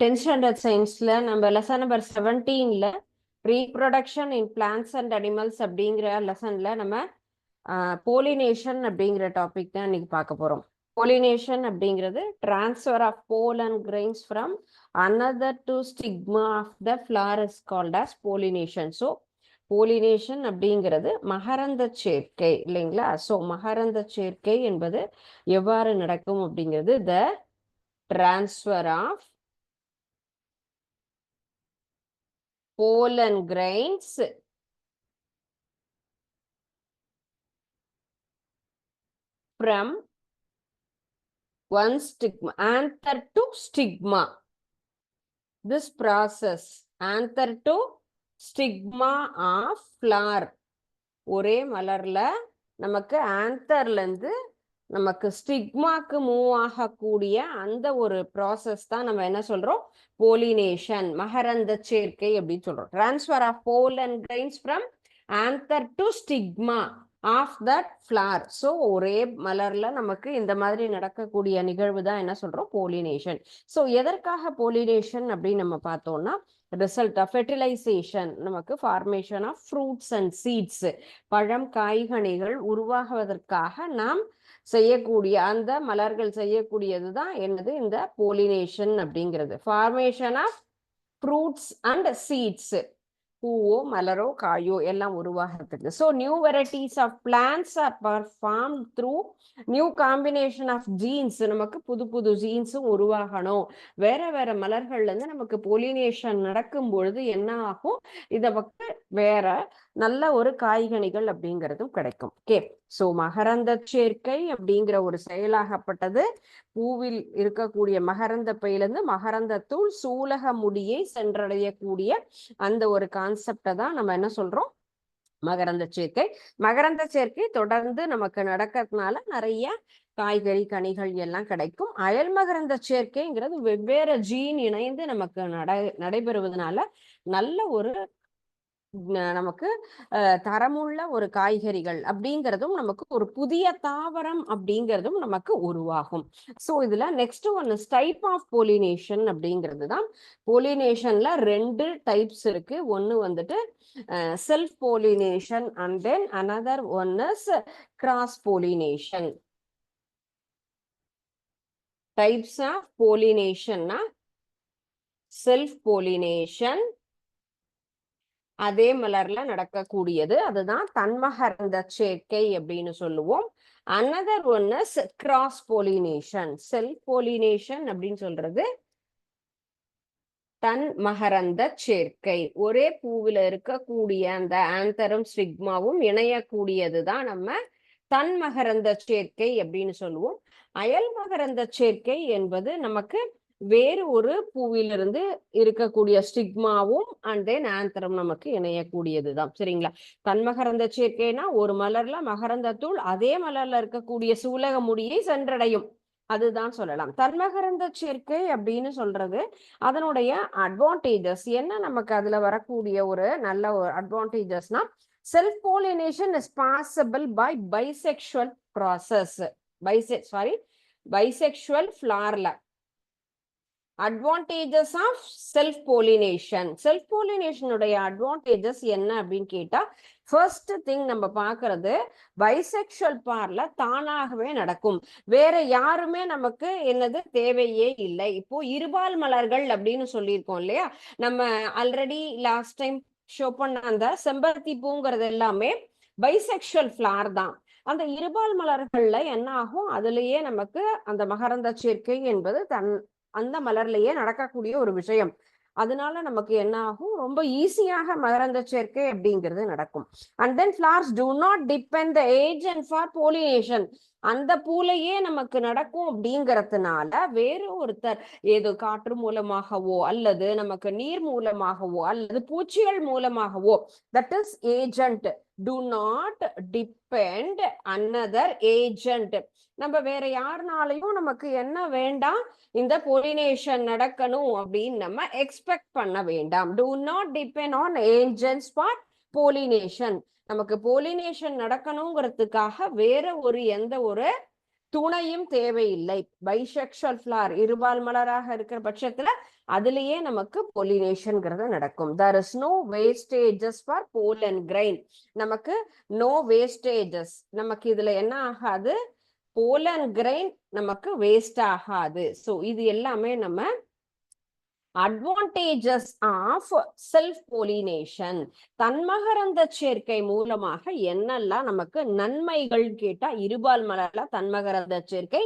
10th standard சயின்ஸ்ல நம்ம lesson number 17ல reproduction in plants and animals அப்படிங்கிற லெசன்ல நம்ம போலினேஷன் அப்படிங்கிற டாபிக் தான் இன்னைக்கு பார்க்க போறோம். போலினேஷன் அப்படிங்கிறது transfer of pollen grains from another to stigma of the flower is called as pollination. So pollination அப்படிங்கிறது மகரந்த சேர்க்கை இல்லைங்களா? ஸோ மகரந்த சேர்க்கை என்பது எவ்வாறு நடக்கும் அப்படிங்கிறது the transfer of pollen grains from one stigma, anther to stigma. This process, anther to stigma of flower. ஒரே மலர்ல நமக்கு ஆந்தர்ல இருந்து நமக்கு ஸ்டிக்மாக்கு மூவ் ஆகக்கூடிய அந்த ஒரு ப்ராசஸ் தான் நம்ம என்ன சொல்றோம், போலினேஷன், மகரந்த சேர்க்கை அப்படின்னு சொல்றோம். Transfer of pollen grains from anther to stigma of that flower. So ஒரே மலர்ல நமக்கு இந்த மாதிரி நடக்கக்கூடிய நிகழ்வு தான் என்ன சொல்றோம், போலினேஷன். ஸோ எதற்காக போலினேஷன் அப்படின்னு நம்ம பார்த்தோம்னா, ரிசல்ட் ஆஃப் ஃபெர்டிலைசேஷன், நமக்கு formation of fruits and seeds, பழம் காய்கனிகள் உருவாகுவதற்காக நாம் செய்யக்கூடிய அந்த மலர்கள் செய்யக்கூடியது தான் என்னது, இந்த போலினேஷன் அப்படிங்கிறது. Formation of fruits and seeds, பூவோ மலரோ காயோ எல்லாம் உருவாகிறதுக்கு. So new varieties of plants are perform through new combination of genes, நமக்கு புது புது ஜீன்ஸும் உருவாகணும். வேற வேற மலர்கள்ல இருந்து நமக்கு போலினேஷன் நடக்கும் பொழுது என்ன ஆகும், இதை பக்கம் வேற நல்ல ஒரு காய்கனிகள் அப்படிங்கிறதும் கிடைக்கும். ஓகே, ஸோ மகரந்த சேர்க்கை அப்படிங்கிற ஒரு செயலாகப்பட்டது பூவில் இருக்கக்கூடிய மகரந்த பையிலிருந்து மகரந்த தூள் சூலக முடியை சென்றடையக்கூடிய அந்த ஒரு கான்செப்டை தான் நம்ம என்ன சொல்றோம், மகரந்த சேர்க்கை. மகரந்த சேர்க்கை தொடர்ந்து நமக்கு நடக்கிறதுனால நிறைய காய்கறி கனிகள் எல்லாம் கிடைக்கும். அயல் மகரந்த சேர்க்கைங்கிறது வெவ்வேறு ஜீன் இணைந்து நமக்கு நடைபெறுவதனால நல்ல ஒரு நமக்கு தரமுள்ள ஒரு காய்கறிகள் அப்படிங்கிறதும் நமக்கு ஒரு புதிய தாவரம் அப்படிங்கிறதும் நமக்கு உருவாகும். ஸோ இதுல நெக்ஸ்ட் ஒன்னு டைப் ஆஃப் போலினேஷன் அப்படிங்கிறது தான். போலினேஷன்ல ரெண்டு டைப்ஸ் இருக்கு. ஒன்னு வந்துட்டு self pollination and then another one is cross pollination. Types of போலினேஷன்னா செல்ஃப் போலினேஷன், அதே மலர்ல நடக்கக்கூடியது, அதுதான் தன்மகரந்த சேர்க்கை அப்படின்னு சொல்லுவோம். Another one is cross pollination. Self pollination அப்படின்னு சொல்றது தன் மகரந்த சேர்க்கை, ஒரே பூவில இருக்கக்கூடிய அந்த ஆந்தரும் ஸ்டிக்மாவும் இணையக்கூடியதுதான் நம்ம தன் மகரந்த சேர்க்கை அப்படின்னு சொல்லுவோம். அயல் மகரந்த சேர்க்கை என்பது நமக்கு வேறு ஒரு பூவிலிருந்து இருக்கக்கூடிய ஸ்டிக்மாவும் அண்ட் தென் ஆந்தரம் நமக்கு இணையக்கூடியதுதான். சரிங்களா? தன்மகரந்த சேர்க்கைனா ஒரு மலர்ல மகரந்த தூள் அதே மலர்ல இருக்கக்கூடிய சூலக முடியை சென்றடையும், அதுதான் சொல்லலாம். தன்மகரந்த சேர்க்கை அப்படின்னு சொல்றது அதனுடைய அட்வான்டேஜஸ் என்ன, நமக்கு அதுல வரக்கூடிய ஒரு நல்ல ஒரு அட்வான்டேஜஸ்னா, self pollination is possible by bisexual process. Bisexual ஃபிளார்ல advantages of self pollination. Self போலினேஷனுடைய அட்வான்டேஜஸ் என்ன அப்படின்னு கேட்டா, ஃபர்ஸ்ட் திங் நம்ம பார்க்கறது பைசெக்சுவல் பார்ல தானாகவே நடக்கும். வேற யாருமே நமக்கு என்னது தேவையே இல்லை. இப்போ இருபால் மலர்கள் அப்படின்னு சொல்லியிருக்கோம் இல்லையா, நம்ம ஆல்ரெடி லாஸ்ட் டைம் ஷோ பண்ண அந்த செம்பருத்தி பூங்கிறது எல்லாமே பைசெக்சுவல் ஃபிளார் தான். அந்த இருபால் மலர்கள்ல என்ன ஆகும், அதுலயே நமக்கு அந்த மகரந்த சேர்க்கை என்பது அந்த மலர்லயே நடக்கக்கூடிய ஒரு விஷயம். அதனால நமக்கு என்ன ஆகும், ரொம்ப ஈஸியாக மகரந்த சேர்க்கை அப்படிங்கிறது நடக்கும். And then flowers do not depend the agent for pollination. அந்த பூலையே நமக்கு நடக்கும் அப்படிங்கிறதுனால வேறு ஒருத்தர் ஏதோ காற்று மூலமாகவோ அல்லது நமக்கு நீர் மூலமாகவோ அல்லது பூச்சிகள் மூலமாகவோ, that is agent, to not depend another agent. நம்ம வேற யாருனாலையும் நமக்கு என்ன வேண்டாம், இந்த போலினேஷன் நடக்கணும் அப்படின்னு நம்ம எக்ஸ்பெக்ட் பண்ண வேண்டாம். Do not depend on agents for pollination. நமக்கு போலினேஷன் நடக்கணுங்கிறதுக்காக வேற ஒரு எந்த ஒரு துணையும் தேவையில்லை. பைசெக்சுவல் ஃபிளார், இருபால் மலராக இருக்கிற பட்சத்துல அதுலயே நமக்கு பொலினேஷன்ங்கிறது நடக்கும். there is no wastages for pollen grain. நமக்கு no wastages, நமக்கு இதுல என்ன ஆகாது, pollen grain நமக்கு வேஸ்ட் ஆகாது. சோ இது எல்லாமே நம்ம அட்வான்டேஜஸ் ஆஃப் செல்ஃப் போலினேஷன். தன்மகரந்த சேர்க்கை மூலமாக என்னெல்லாம் நமக்கு நன்மைகள் கேட்டா, இருபால் மலர்ல தன்மகரந்த சேர்க்கை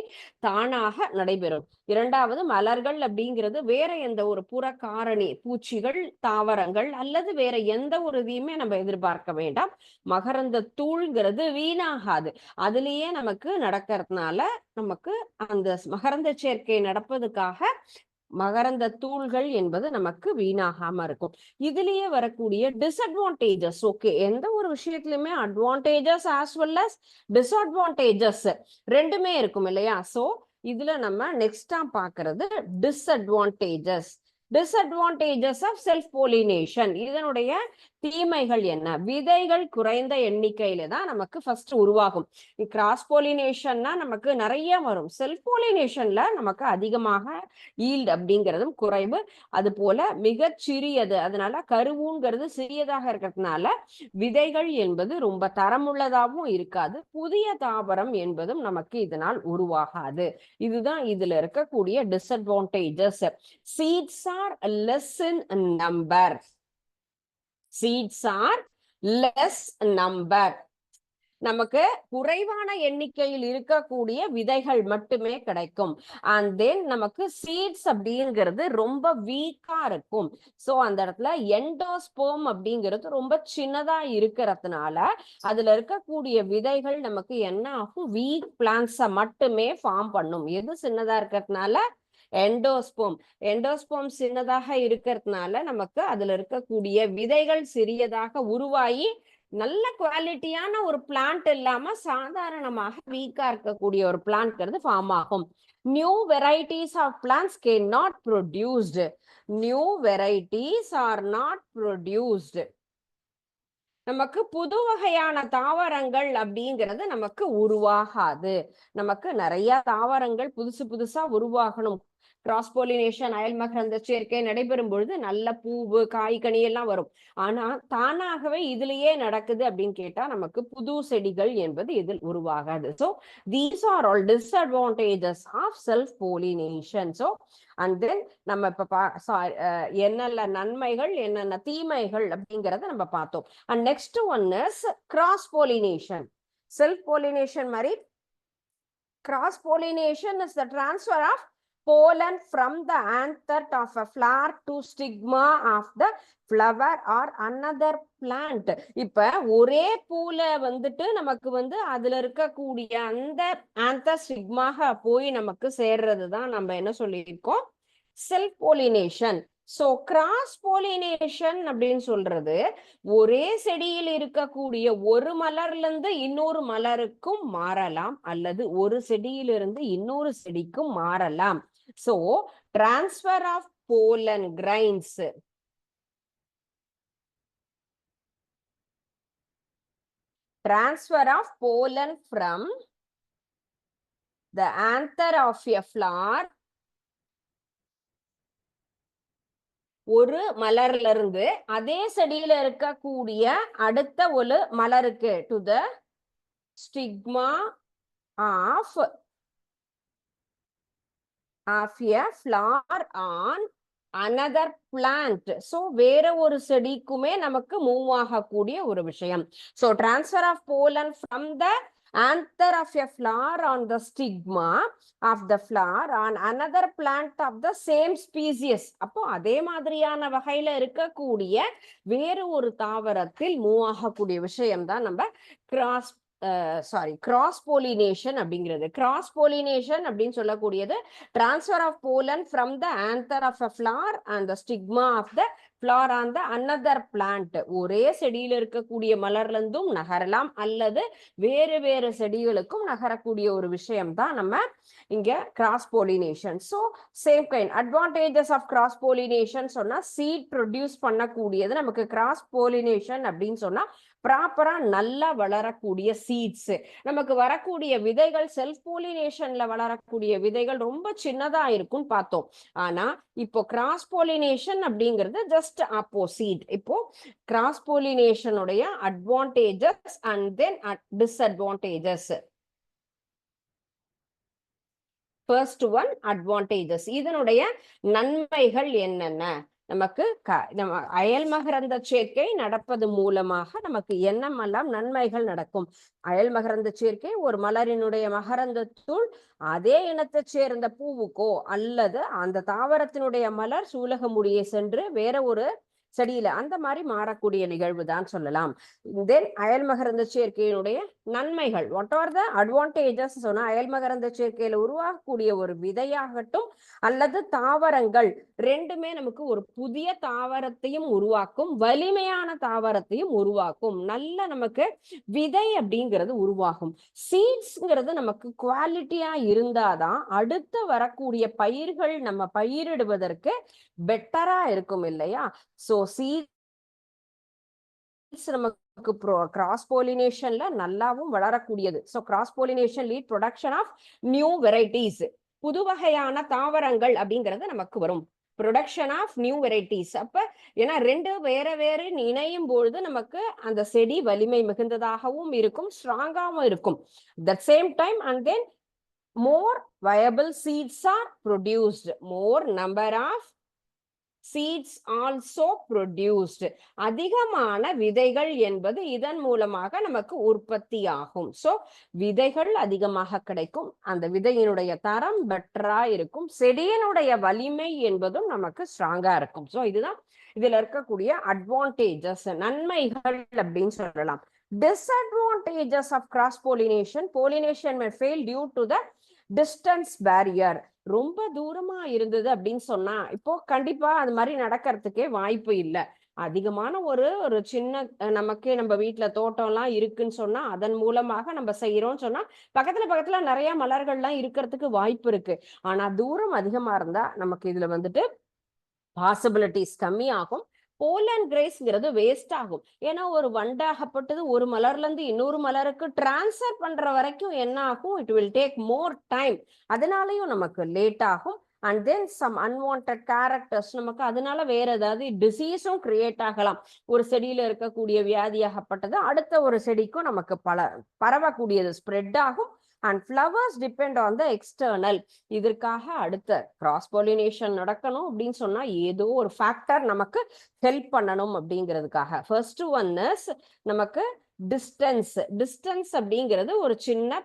தானாக நடைபெறும். இரண்டாவது, மலர்கள் அப்படிங்கிறது வேற எந்த ஒரு புற காரணி, பூச்சிகள், தாவரங்கள் அல்லது வேற எந்த ஒரு இதையுமே நம்ம எதிர்பார்க்க வேண்டாம். மகரந்த தூள்ங்கிறது வீணாகாது, அதுலயே நமக்கு நடக்கிறதுனால நமக்கு அந்த மகரந்த சேர்க்கை நடப்பதுக்காக மகரந்த தூள்கள் என்பது நமக்கு வீணாகாம இருக்கும். இதுலயே வரக்கூடிய டிஸ்அட்வான்டேஜஸ், ஓகே, எந்த ஒரு விஷயத்திலுமே advantages as well as disadvantages ரெண்டுமே இருக்கும் இல்லையா? சோ இதுல நம்ம நெக்ஸ்டா பாக்குறது disadvantages. Disadvantages of self pollination. இதனுடைய தீமைகள் என்ன? விதைகள் குறைந்த எண்ணிக்கையில தான் நமக்கு ஃபர்ஸ்ட் உருவாகும். கிராஸ் போலினேஷன்னா நமக்கு நிறைய வரும். செல்ஃப் போலினேஷன்ல நமக்கு அதிகமாக ஈல்ட் அப்படிங்கிறதும் குறைவு, அது போல மிகச் சிறியது. அதனால கருவுங்கிறது சிறியதாக இருக்கிறதுனால விதைகள் என்பது ரொம்ப தரமுள்ளதாகவும் இருக்காது. புதிய தாவரம் என்பதும் நமக்கு இதனால் உருவாகாது. இதுதான் இதுல இருக்கக்கூடிய disadvantages. Seeds are less in number. Seeds are less number. நமக்கு குறைவான எண்ணிக்கையில் இருக்கக்கூடிய விதைகள் மட்டுமே கிடைக்கும். அண்ட் தென் நமக்கு சீட்ஸ் அப்படிங்கிறது ரொம்ப வீக்கா இருக்கும். சோ அந்த இடத்துல எண்டோஸ்போம் அப்படிங்கிறது ரொம்ப சின்னதா இருக்கிறதுனால அதுல இருக்கக்கூடிய விதைகள் நமக்கு என்ன ஆகும், வீக் பிளான்ட்ஸை மட்டுமே ஃபார்ம் பண்ணும். எது சின்னதா இருக்கிறதுனால? எண்டோஸ்போம். எண்டோஸ்போம் சின்னதாக இருக்கிறதுனால நமக்கு அதுல இருக்கக்கூடிய விதைகள் சிறியதாக உருவாகி நல்ல குவாலிட்டியான ஒரு பிளான்ட் இல்லாம சாதாரணமாக வீக்கா இருக்கக்கூடிய ஒரு பிளான்ட்ங்கிறது ஃபார்ம் ஆகும். New varieties of plants can not produced. New varieties are not produced. நமக்கு புது வகையான தாவரங்கள் அப்படிங்கிறது நமக்கு உருவாகாது. நமக்கு நிறைய தாவரங்கள் புதுசு புதுசா உருவாகணும். கிராஸ் போலினேஷன், அயல்மகரந்த சேர்க்கை நடைபெறும் பொழுது நல்ல பூவு, காய்கனி எல்லாம் வரும். ஆனா தானாகவே இதுலயே நடக்குது அப்படின்னு கேட்டா நமக்கு புது செடிகள் என்பது இதில் உருவாகாது. So these are all disadvantages of self pollination. So and then நம்ம இப்ப என்னென்ன நன்மைகள் என்னென்ன தீமைகள் அப்படிங்கறத நம்ம பார்த்தோம். And next one is cross pollination. Self pollination மாதிரி cross pollination is the transfer of pollen from the anther of a flower to stigma of the flower or another plant. இப்ப ஒரே பூல வந்துட்டு நமக்கு அதுல இருக்கக்கூடிய அந்த ஆந்தர் ஸ்டிக்மாக போய் நமக்கு சேர்றதுதான் நம்ம என்ன சொல்லியிருக்கோம், self pollination. So cross pollination அப்படின்னு சொல்றது ஒரே செடியில் இருக்கக்கூடிய ஒரு மலர்ல இருந்து இன்னொரு மலருக்கும் மாறலாம், அல்லது ஒரு செடியிலிருந்து இன்னொரு செடிக்கும் மாறலாம். So, transfer of pollen grains. Transfer of pollen from the anther of a flower. ஒரு மலர்ல இருந்து அதே செடியில இருக்கக்கூடிய அடுத்த ஒரு மலருக்கு to the stigma of a flower on another plant. So வேற ஒரு செடிக்குமே நமக்கு மூவ் ஆகக்கூடிய ஒரு விஷயம். So transfer of pollen from the anther of a flower on the stigma of the flower on another plant of the same species. அப்போ அதே மாதிரியான வகையில இருக்கக்கூடிய வேறு ஒரு தாவரத்தில் மூவ் ஆகக்கூடிய விஷயம் தான் நம்ம கிராஸ் போலினேஷன் அப்படிங்கிறது. கிராஸ் போலினேஷன் அப்படின்னு சொல்லக்கூடியது transfer of pollen from the anther of a flower and the stigma of the flower on the another plant. ஒரே செடியில இருக்கக்கூடிய மலர்ல இருந்தும் நகரலாம் அல்லது வேறு வேறு செடிகளுக்கும் நகரக்கூடிய ஒரு விஷயம் தான் நம்ம இங்க cross pollination. So same kind advantages of cross pollination சொன்னா சீட் ப்ரொடியூஸ் பண்ணக்கூடியது நமக்கு கிராஸ் போலினேஷன் அப்படின்னு சொன்னா ப்ராப்பரா நல்லா வளரக்கூடிய சீட்ஸ். நமக்கு வரக்கூடிய விதைகள் செல்ஃப் போலினேஷன்ல வளரக்கூடிய விதைகள் ரொம்ப சின்னதா இருக்கும்னு பார்த்தோம். ஆனா இப்போ கிராஸ் போலினேஷன் அப்படிங்கிறது ஜஸ்ட் ஆப்போசிட். இப்போ கிராஸ் போலினேஷனுடைய advantages and then disadvantages. First one advantages. இதனுடைய நன்மைகள் என்னென்ன? நமக்கு நம்ம அயல் மகரந்த சேர்க்கை நடப்பது மூலமாக நமக்கு என்னமெல்லாம் நன்மைகள் நடக்கும்? அயல் மகரந்த சேர்க்கை ஒரு மலரினுடைய மகரந்தத்துள் அதே இனத்தை சேர்ந்த பூவுக்கோ அல்லது அந்த தாவரத்தினுடைய மலர் சூலக முடியை சென்று வேற ஒரு செடியில அந்த மாதிரி மாறக்கூடிய நிகழ்வு தான் சொல்லலாம். தென் அயல் மகரந்த சேர்க்கையினுடைய நன்மைகள், வாட் ஆர் த அட்வான்டேஜஸ் சொன்னா அயல் மகரந்த சேர்க்கையில உருவாகக்கூடிய ஒரு விதையாகட்டும் அல்லது தாவரங்கள் ரெண்டுமே நமக்கு ஒரு புதிய தாவரத்தையும் உருவாக்கும், வலிமையான தாவரத்தையும் உருவாக்கும். நல்ல நமக்கு விதை அப்படிங்கிறது உருவாகும். சீட்ஸ்ங்கிறது நமக்கு குவாலிட்டியா இருந்தாதான் அடுத்து வரக்கூடிய பயிர்கள் நம்ம பயிரிடுவதற்கு பெட்டரா இருக்கும் இல்லையா? சோ சீட்ஸ் நமக்கு கிராஸ் போலினேஷன்ல நல்லாவும் வளரக்கூடியது. So cross pollination lead production of new varieties, புது வகையான தாவரங்கள் அப்படிங்கிறது நமக்கு வரும். Production of new varieties. அப்ப ஏன்னா ரெண்டு வேற வேற இணையும் பொழுது நமக்கு அந்த செடி வலிமை மிகுந்ததாகவும் இருக்கும், ஸ்ட்ராங்காகவும் இருக்கும். The same time and then more viable seeds are produced, more number of seeds also produced. அதிகமான விதைகள் என்பது இதன் மூலமாக நமக்கு உற்பத்தி ஆகும். சோ விதைகள் அதிகமாக கிடைக்கும், அந்த விதையினுடைய தரம் பெட்டரா இருக்கும், செடியினுடைய வலிமை என்பதும் நமக்கு ஸ்ட்ராங்கா இருக்கும். சோ இதுதான் இதுல இருக்கக்கூடிய அட்வான்டேஜஸ், நன்மைகள் அப்படின்னு சொல்லலாம். Disadvantages of cross pollination. Pollination may fail due to the distance barrier. ரொம்ப தூரமா இருந்தது அப்படின்னு சொன்னா இப்போ கண்டிப்பா அது மாதிரி நடக்கிறதுக்கே வாய்ப்பு இல்லை. அதிகமான ஒரு சின்ன நமக்கு நம்ம வீட்டுல தோட்டம் எல்லாம் இருக்குன்னு சொன்னா அதன் மூலமாக நம்ம செய்யறோம்னு சொன்னா பக்கத்துல நிறைய மலர்கள்லாம் இருக்கிறதுக்கு வாய்ப்பு இருக்கு. ஆனா தூரம் அதிகமா இருந்தா நமக்கு இதுல வந்துட்டு பாசிபிலிட்டிஸ் கம்மியாகும். போலன் கிரேஸ்ங்கிறது வேஸ்ட் ஆகும். ஏன்னா ஒரு வண்டாகப்பட்டது ஒரு மலர்ல இருந்து இன்னொரு மலருக்கு டிரான்ஸ்ஃபர் பண்ற வரைக்கும் என்ன ஆகும்? It will take more time. அதனாலயும் நமக்கு லேட் ஆகும். And then some unwanted characters, நமக்கு அதனால வேற ஏதாவது டிசீஸும் கிரியேட் ஆகலாம். ஒரு செடியில இருக்கக்கூடிய வியாதியாகப்பட்டது அடுத்த ஒரு செடிக்கும் நமக்கு பரவக்கூடியது, ஸ்ப்ரெட் ஆகும். And flowers depend on the external. இதற்காக அடுத்த கிராஸ் பாலினேஷன் நடக்கணும் அப்படின்னு சொன்னா ஏதோ ஒரு ஃபேக்டர் நமக்கு ஹெல்ப் பண்ணணும் அப்படிங்கிறதுக்காக. ஃபர்ஸ்ட் ஒன் இஸ் நமக்கு டிஸ்டன்ஸ். டிஸ்டன்ஸ் அப்படிங்கிறது ஒரு சின்ன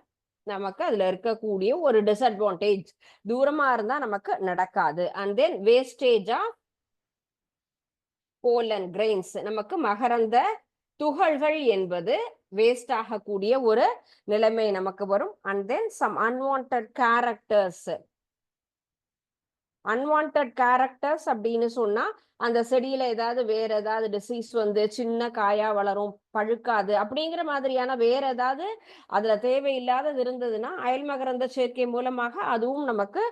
நமக்கு அதுல இருக்கக்கூடிய ஒரு டிஸ்அட்வான்டேஜ். தூரமா இருந்தா நமக்கு நடக்காது. And then wastage of pollen grains, நமக்கு மகரந்த துகள்கள் என்பது வேஸ்ட் ஆகக்கூடிய ஒரு நிலைமை நமக்கு வரும். And then some unwanted characters. Unwanted characters அப்படின்னு சொன்னா அந்த செடியில ஏதாவது வேற ஏதாவது டிசீஸ் வந்து சின்ன காயா வளரும், பழுக்காது, அப்படிங்கிற மாதிரியான வேற ஏதாவது அதுல தேவையில்லாதது இருந்ததுன்னா அயல் மகரந்த சேர்க்கை மூலமாக அதுவும் நமக்கு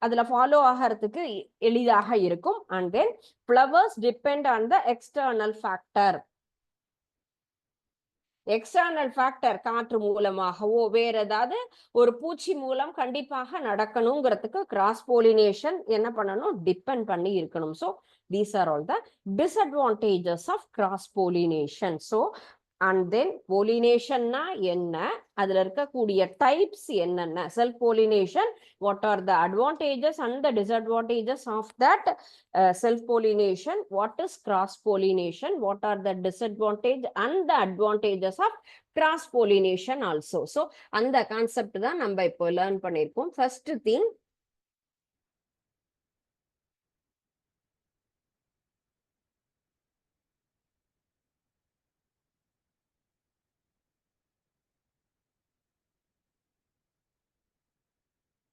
அதுல ஃபாலோ ஆகிறதுக்கு எளிதாக இருக்கும். And then flowers depend on the external factor. External factor காற்று மூலமாகவோ வேற ஏதாவது ஒரு பூச்சி மூலம் கண்டிப்பாக நடக்கணுங்கிறதுக்கு கிராஸ் போலினேஷன் என்ன பண்ணணும்? டிபெண்ட் பண்ணி இருக்கணும். So these are all the disadvantages of cross pollination. So and then போலினேஷன்னா என்ன, அதுல இருக்கக்கூடிய டைப்ஸ் என்னென்ன, self pollination, what are the advantages and the disadvantages of that self pollination, what is cross pollination, what are the disadvantage and the advantages of cross pollination also. So அந்த concept தான் நம்ம இப்போ learn பண்ணியிருக்கோம். First thing,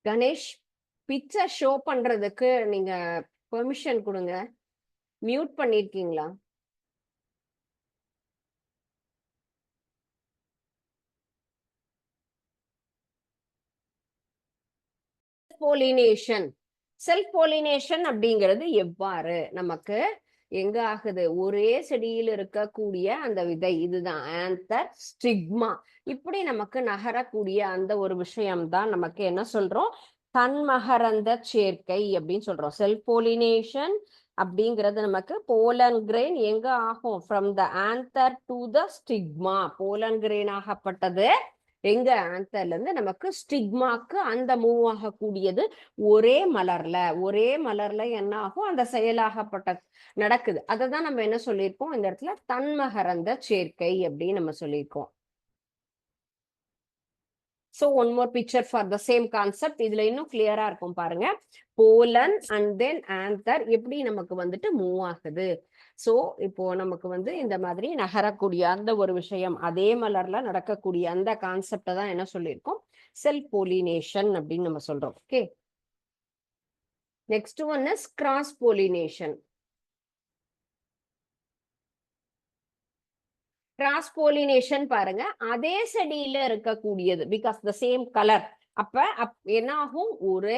Ganesh picture show பண்றதுக்கு நீங்க permission கொடுங்க. Mute பண்ணிருக்கீங்களா? Pollination. Self pollination அப்படிங்கிறது எவ்வாறு நமக்கு எங்க ஆகுது? ஒரே செடியில் இருக்கக்கூடிய அந்த விதை, இதுதான் ஆந்தர், ஸ்டிக்மா. இப்படி நமக்கு நகரக்கூடிய அந்த ஒரு விஷயம்தான் நமக்கு என்ன சொல்றோம்? தன்மகரந்த சேர்க்கை அப்படின்னு சொல்றோம். செல்ஃப் பாலினேஷன் அப்படிங்கிறது நமக்கு போலன் கிரெயின் எங்க ஆகும்? From the anther to the stigma. Pollen grain ஆகப்பட்டது எங்க ஆந்தர்ல இருந்து நமக்கு ஸ்டிக்மாக்கு அந்த மூவ் ஆகக்கூடியது ஒரே மலர்ல என்ன ஆகும்? அந்த செயலாகப்பட்ட நடக்குது. அதை தான் நம்ம என்ன சொல்லியிருக்கோம் இந்த இடத்துல? தன்மகரந்த சேர்க்கை அப்படின்னு நம்ம சொல்லியிருக்கோம். So one more picture for the same concept. இதுல இன்னும் கிளியரா இருக்கும் பாருங்க. போலன் அண்ட் தென் ஆந்தர் எப்படி நமக்கு வந்துட்டு மூவ் ஆகுது. சோ இப்போ நமக்கு வந்து இந்த மாதிரி நகரக்கூடிய அந்த ஒரு விஷயம், அதே மலர்ல நடக்கக்கூடிய அந்த கான்செப்டை தான் என்ன சொல்லியிருக்கோம்? செல்ஃப் போலினேஷன் அப்படின்னு நம்ம சொல்றோம். Okay, next one is cross pollination. Cross pollination பாருங்க, அதே செடியில இருக்கக்கூடியது, பிகாஸ் த சேம் கலர். அப்ப என்ன ஆகும்? ஒரு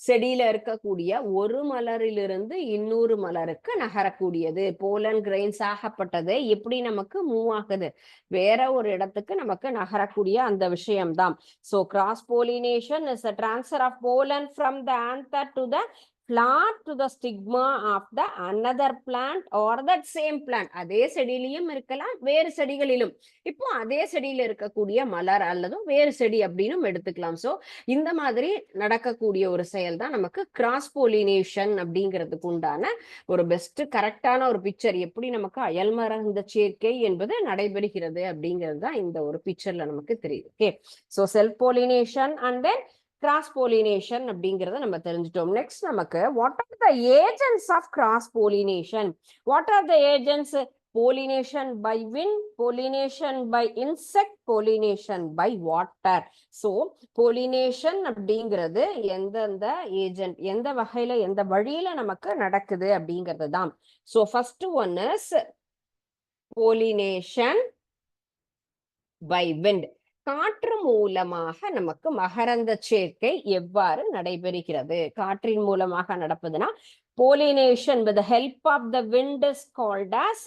செடியில இருக்கக்கூடிய ஒரு மலரிலிருந்து இன்னொரு மலருக்கு நகரக்கூடியது. போலன் கிரெயின்ஸ் ஆகப்பட்டது எப்படி நமக்கு மூவ் ஆகுது? வேற ஒரு இடத்துக்கு நமக்கு நகரக்கூடிய அந்த விஷயம்தான். So cross pollination is a transfer of pollen from the anther to the flower to the stigma of the another plant or that same plant. அதே செடியிலும் இருக்கலாம், வேறு செடிகளிலும். இப்போ அதே செடியில இருக்கக்கூடிய மலர் அல்லது வேறு செடி அப்படின்னு எடுத்துக்கலாம். சோ இந்த மாதிரி நடக்கக்கூடிய ஒரு செயல் தான் நமக்கு கிராஸ் போலினேஷன் அப்படிங்கிறதுக்கு உண்டான ஒரு பெஸ்ட் கரெக்டான ஒரு பிக்சர். எப்படி நமக்கு அயல்மரந்த சேர்க்கை என்பது நடைபெறுகிறது அப்படிங்கிறது தான் இந்த ஒரு பிக்சர்ல நமக்கு தெரியுது. Okay, so self pollination and then cross pollination அப்படிங்கறத நம்ம தெரிஞ்சிட்டோம். நெக்ஸ்ட் நமக்கு what are the agents of cross pollination? What are the agents? pollination by wind, pollination by insect, pollination by water. So pollination அப்படிங்கிறது எந்தெந்த agent, எந்த வகையில எந்த வழியில நமக்கு நடக்குது அப்படிங்கிறது தான். So first one is pollination by wind. காற்று மூலமாக நமக்கு மகரந்த சேர்க்கை எவ்வாறு நடைபெறுகிறது? காற்றின் மூலமாக நடப்பதுன்னா pollination with the help of the wind is called as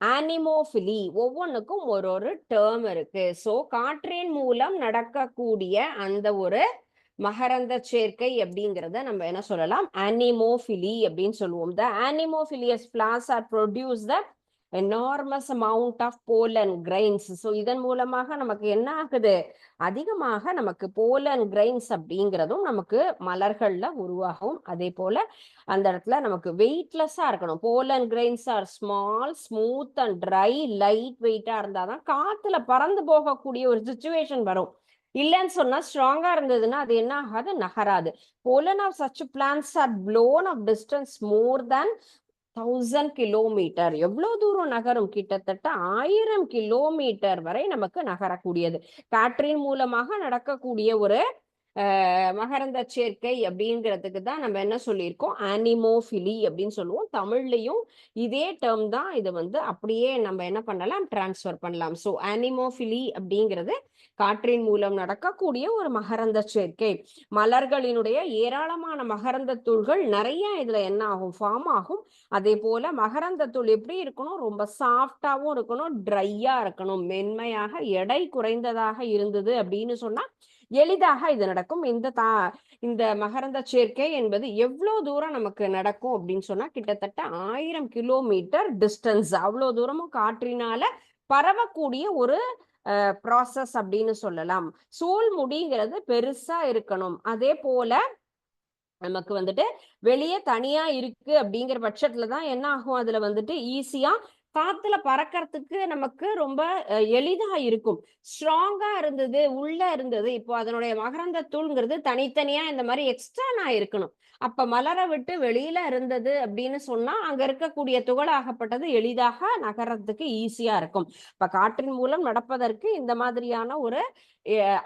anemophily. ஒவ்வொன்றுக்கும் ஒரு ஒரு டேர்ம் இருக்கு. சோ காற்றின் மூலம் நடக்கக்கூடிய அந்த ஒரு மகரந்த சேர்க்கை அப்படிங்கிறத நம்ம என்ன சொல்லலாம்? அனிமோஃபிலி அப்படின்னு சொல்லுவோம். The animophilous flowers are produce the enormous amount of pollen grains. So இதன் மூலமாக நமக்கு என்ன ஆகுது? அதிகமாக நமக்கு போலன் கிரெயின்ஸ் அப்படிங்கிறதும் நமக்கு மலர்கள்ல உருவாகும். அதே போல அந்த இடத்துல நமக்கு வெயிட்லெஸ்ஸா இருக்கணும். Pollen grains are small, smooth and dry, light வெயிட்டா இருந்தாதான் காத்துல பறந்து போகக்கூடிய ஒரு சுச்சுவேஷன் வரும். இல்லைன்னு சொன்னா ஸ்ட்ராங்கா இருந்ததுன்னா அது என்ன ஆகாது? நகராது. pollen of such plants are blown of distance more than 1000 kilometre. எவ்வளவு தூரம் நகரும்? கிட்டத்தட்ட 1000 கிலோமீட்டர் வரை நமக்கு நகரக்கூடியது. காற்றின் மூலமாக நடக்கக்கூடிய ஒரு மகரந்த சேர்க்கை அப்படிங்கிறதுக்கு தான் நம்ம என்ன சொல்லியிருக்கோம்? அனிமோஃபிலி அப்படின்னு சொல்லுவோம். தமிழ்லையும் இதே டேர்ம் தான். இது வந்து அப்படியே நம்ம என்ன பண்ணலாம்? டிரான்ஸ்ஃபர் பண்ணலாம். ஸோ அனிமோஃபிலி அப்படிங்கிறது காற்றின் மூலம் நடக்கக்கூடிய ஒரு மகரந்த சேர்க்கை. மலர்களினுடைய ஏராளமான மகரந்த தூள்கள் நிறைய இதுல என்ன ஆகும்? ஃபார்ம் ஆகும். அதே போல மகரந்த தூள் எப்படி இருக்கணும்? ரொம்ப சாஃப்டாவும் இருக்கணும், ட்ரையா இருக்கணும். மென்மையாக எடை குறைந்ததாக இருந்தது அப்படின்னு சொன்னா எளிதாக இது நடக்கும். இந்த மகரந்த சேர்க்கை என்பது எவ்வளவு தூரம் நமக்கு நடக்கும் அப்படின்னு சொன்னா கிட்டத்தட்ட 1000 கிலோமீட்டர் டிஸ்டன்ஸ். அவ்வளவு தூரமும் காற்றினால பரவக்கூடிய ஒரு ப்ராசஸ் அப்படின்னு சொல்லலாம். சூழ் முடிங்கிறது பெருசா இருக்கணும். அதே போல நமக்கு வந்துட்டு வெளியே தனியா இருக்கு அப்படிங்கிற பட்சத்துலதான் என்ன ஆகும்? அதுல வந்துட்டு ஈஸியா காத்துல பறக்கிறதுக்கு நமக்கு ரொம்ப எளிதா இருக்கும். ஸ்ட்ராங்கா இருந்தது, உள்ள இருந்தது. இப்போ அதனுடைய மகரந்த தூள்ங்கிறது தனித்தனியா இந்த மாதிரி எக்ஸ்டர்னா இருக்கணும். அப்ப மலரை விட்டு வெளியில இருந்தது அப்படின்னு சொன்னா அங்க இருக்கக்கூடிய துகளாகப்பட்டது எளிதாக நகரத்துக்கு ஈஸியா இருக்கும். இப்ப காற்றின் மூலம் நடப்பதற்கு இந்த மாதிரியான ஒரு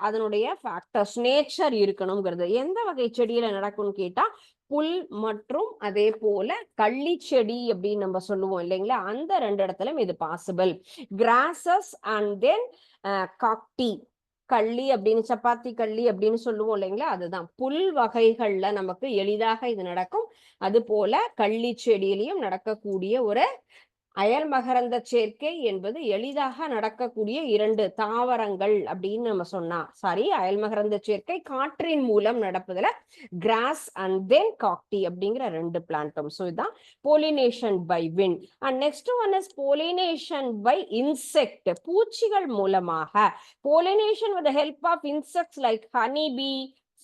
அதனுடைய ஃபேக்டர்ஸ், நேச்சர் இருக்கணுங்கிறது. எந்த வகை செடியில நடக்கும்னு கேட்டா புல் மற்றும் அதே போல கள்ளி செடி அப்படின்னு நம்ம சொல்லுவோம் இல்லைங்களா? அந்த ரெண்டு இடத்துலயும் இது possible. Grasses and then cacti. கள்ளி அப்படின்னு, சப்பாத்தி கள்ளி அப்படின்னு சொல்லுவோம் இல்லைங்களா, அதுதான். புல் வகைகள்ல நமக்கு எளிதாக இது நடக்கும். அது போல கள்ளி செடியிலையும் நடக்கக்கூடிய ஒரு அயல் மகரந்த சேர்க்கை என்பது எளிதாக நடக்கக்கூடிய 2 தாவரங்கள் அப்படின்னு நம்ம சொன்னா சாரி, அயல் மகரந்த சேர்க்கை காற்றின் மூலம் நடப்பதுல கிராஸ் அண்ட் தென் காக்டி அப்படிங்கிற 2 பிளான்ட்டும். ஸோ இதுதான் pollination by wind. And next one is pollination by insect. பூச்சிகள் மூலமாக pollination with help of insects like honey bee,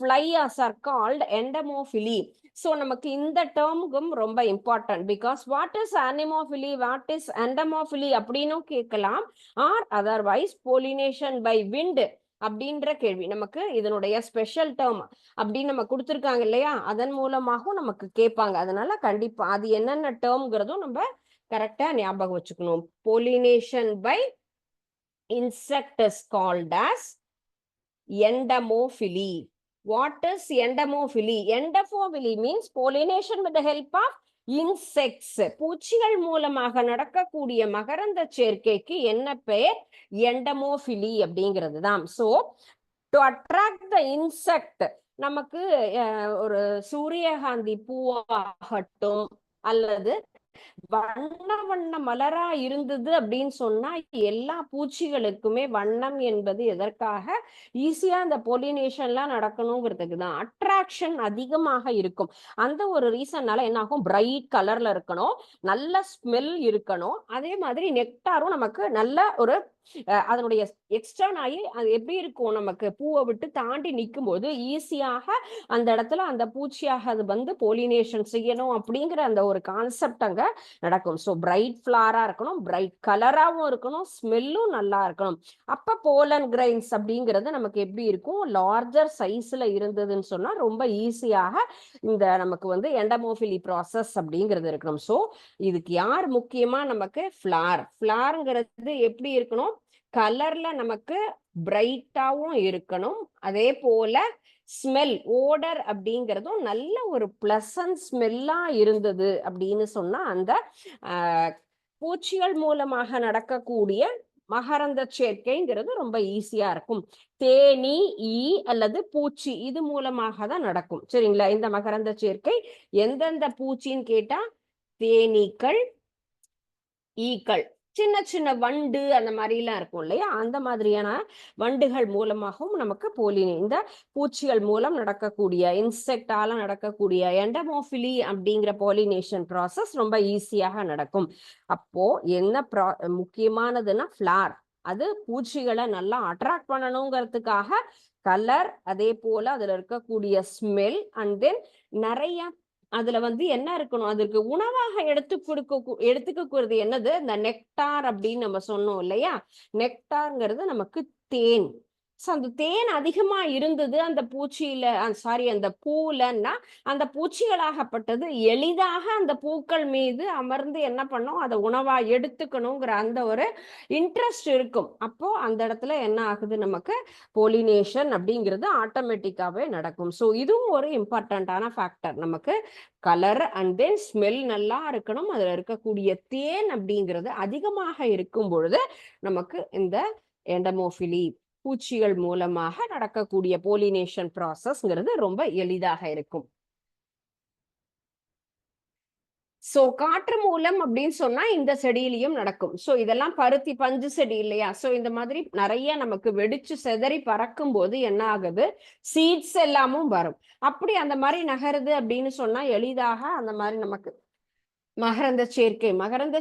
flies are called endomophily. So நமக்கு இந்த டேர்முக்கும் ரொம்ப important. Because what is anemophily, what is entomophily அப்படின்னும் கேட்கலாம். Or otherwise pollination by wind அப்படின்ற கேள்வி நமக்கு இதனுடைய ஸ்பெஷல் டேர்ம் அப்படின்னு நம்ம கொடுத்துருக்காங்க இல்லையா, அதன் மூலமாகவும் நமக்கு கேட்பாங்க. அதனால கண்டிப்பா அது என்னென்ன டேர்ம்ங்கிறதும் நம்ம கரெக்டா ஞாபகம் வச்சுக்கணும். Pollination by insect is called as endomophily. What is endomophily? Endomophily means pollination with the help of insects. பூச்சிகள் மூலமாக நடக்கக்கூடிய மகரந்த சேர்க்கைக்கு என்ன பெயர்? endomophily அப்படிங்கிறது தான். So to attract the insect, நமக்கு ஒரு சூரியகாந்தி பூவாகட்டும் அல்லது வண்ண வண்ண மலரா இருந்தது அப்படின்னு சொன்னா எல்லா பூச்சிகளுக்குமே வண்ணம் என்பது எதற்காக, ஈஸியா அந்த பொலினேஷன்லாம் நடக்கணுங்கிறதுக்கு தான். அட்ராக்ஷன் அதிகமாக இருக்கும். அந்த ஒரு ரீசன்னால என்ன ஆகும், பிரைட் கலர்ல இருக்கணும், நல்ல ஸ்மெல் இருக்கணும். அதே மாதிரி நெக்டாரும் நமக்கு நல்ல ஒரு அதனுடைய எக்ஸ்டர்ன் ஆகி அது எப்படி இருக்கும், நமக்கு பூவை விட்டு தாண்டி நிற்கும் போது ஈஸியாக அந்த இடத்துல அந்த பூச்சியாக அது வந்து போலினேஷன் செய்யணும் அப்படிங்கிற அந்த ஒரு கான்செப்ட் அங்க நடக்கும். ஸோ பிரைட் ஃபிளாரா இருக்கணும், பிரைட் கலராகவும் இருக்கணும், ஸ்மெல்லும் நல்லா இருக்கணும். அப்ப போலன் கிரைன்ஸ் அப்படிங்கிறது நமக்கு எப்படி இருக்கும், லார்ஜர் சைஸ்ல இருந்ததுன்னு சொன்னா ரொம்ப ஈஸியாக இந்த நமக்கு வந்து எண்டமோஃபிலி ப்ராசஸ் அப்படிங்கிறது இருக்கணும். ஸோ இதுக்கு யார் முக்கியமா, நமக்கு ஃபிளார். ஃபிளார்ங்கிறது எப்படி இருக்கணும், கலர்ல நமக்கு பிரைட்டாவும் இருக்கணும். அதே போல ஸ்மெல், ஓடர் அப்படிங்கிறதும் நல்ல ஒரு பிளசன்ட் ஸ்மெல்லா இருந்தது அப்படின்னு சொன்னா அந்த பூச்சிகள் மூலமாக நடக்கக்கூடிய மகரந்த சேர்க்கைங்கிறது ரொம்ப ஈஸியா இருக்கும். தேனி, ஈ அல்லது பூச்சி இது மூலமாக தான் நடக்கும். சரிங்களா? இந்த மகரந்த சேர்க்கை எந்தெந்த பூச்சின்னு கேட்டா தேனீக்கள், ஈக்கள், சின்ன சின்ன வண்டு அந்த மாதிரி எல்லாம் இருக்கும் இல்லையா, அந்த மாதிரியான வண்டுகள் மூலமாகவும் நமக்கு இந்த பூச்சிகள் மூலம் நடக்கக்கூடிய, இன்செக்டால நடக்கக்கூடிய எண்டமோஃபிலி அப்படிங்கிற போலினேஷன் ப்ராசஸ் ரொம்ப ஈஸியாக நடக்கும். அப்போ என்ன முக்கியமானதுன்னா ஃபிளார். அது பூச்சிகளை நல்லா அட்ராக்ட் பண்ணணுங்கிறதுக்காக கலர், அதே போல அதுல இருக்கக்கூடிய ஸ்மெல், அண்ட் தென் நிறைய அதுல வந்து என்ன இருக்கணும், அதுக்கு உணவாக எடுத்துக்கக்கூடியது என்னது, இந்த நெக்டார் அப்படின்னு நம்ம சொன்னோம் இல்லையா. நெக்டார்ங்கிறது நமக்கு தேன். ஸோ அந்த தேன் அதிகமா இருந்தது அந்த பூச்சியில, சாரி அந்த பூலன்னா அந்த பூச்சிகளாகப்பட்டது எளிதாக அந்த பூக்கள் மீது அமர்ந்து என்ன பண்ணோம், அதை உணவா எடுத்துக்கணுங்கிற அந்த ஒரு இன்ட்ரெஸ்ட் இருக்கும். அப்போ அந்த இடத்துல என்ன ஆகுது, நமக்கு போலினேஷன் அப்படிங்கிறது ஆட்டோமேட்டிக்காவே நடக்கும். ஸோ இதுவும் ஒரு இம்பார்ட்டன்டான ஃபேக்டர். நமக்கு கலர் அண்ட் தென் ஸ்மெல் நல்லா இருக்கணும். அதுல இருக்கக்கூடிய தேன் அப்படிங்கிறது அதிகமாக இருக்கும் பொழுது நமக்கு இந்த எண்டமோஃபிலி பூச்சிகள் மூலமாக நடக்கக்கூடிய போலினேஷன் ப்ராசஸ்ங்கிறது ரொம்ப எளிதாக இருக்கும். சோ காற்று மூலம் அப்படின்னு சொன்னா இந்த செடியிலையும் நடக்கும். சோ இதெல்லாம் பருத்தி பஞ்சு செடி இல்லையா. சோ இந்த மாதிரி நிறைய நமக்கு வெடிச்சு செதறி பறக்கும் போது என்ன ஆகுது, சீட்ஸ் எல்லாமும் வரும். அப்படி அந்த மாதிரி நகருது அப்படின்னு சொன்னா எளிதாக அந்த மாதிரி நமக்கு மகரந்த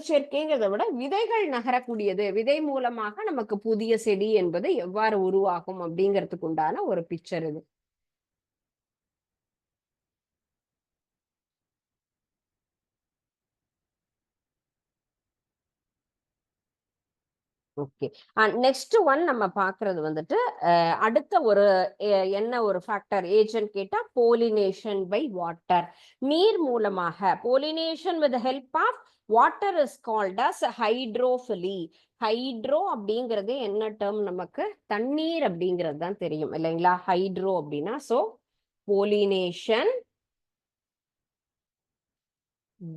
சேர்க்கைங்கிறத விட விதைகள் நகரக்கூடியது. விதை மூலமாக நமக்கு புதிய செடி என்பது எவ்வாறு உருவாகும் அப்படிங்கிறதுக்கு உண்டான ஒரு பிக்சர் இது. ஓகே. நெக்ஸ்ட் ஒன் நம்ம பாக்குறது வந்துட்டு அடுத்த ஒரு என்ன ஒரு ஃபேக்டர் ஏஜென்ட் கேட்டா போலினேஷன் பை வாட்டர். நீர் மூலமாக pollination with help of water is called as hydrophily. Hydro அப்படிங்கிறது என்ன டேர்ம், நமக்கு தண்ணீர் அப்படிங்கிறது தான் தெரியும் இல்லைங்களா. ஹைட்ரோ அப்படின்னா so pollination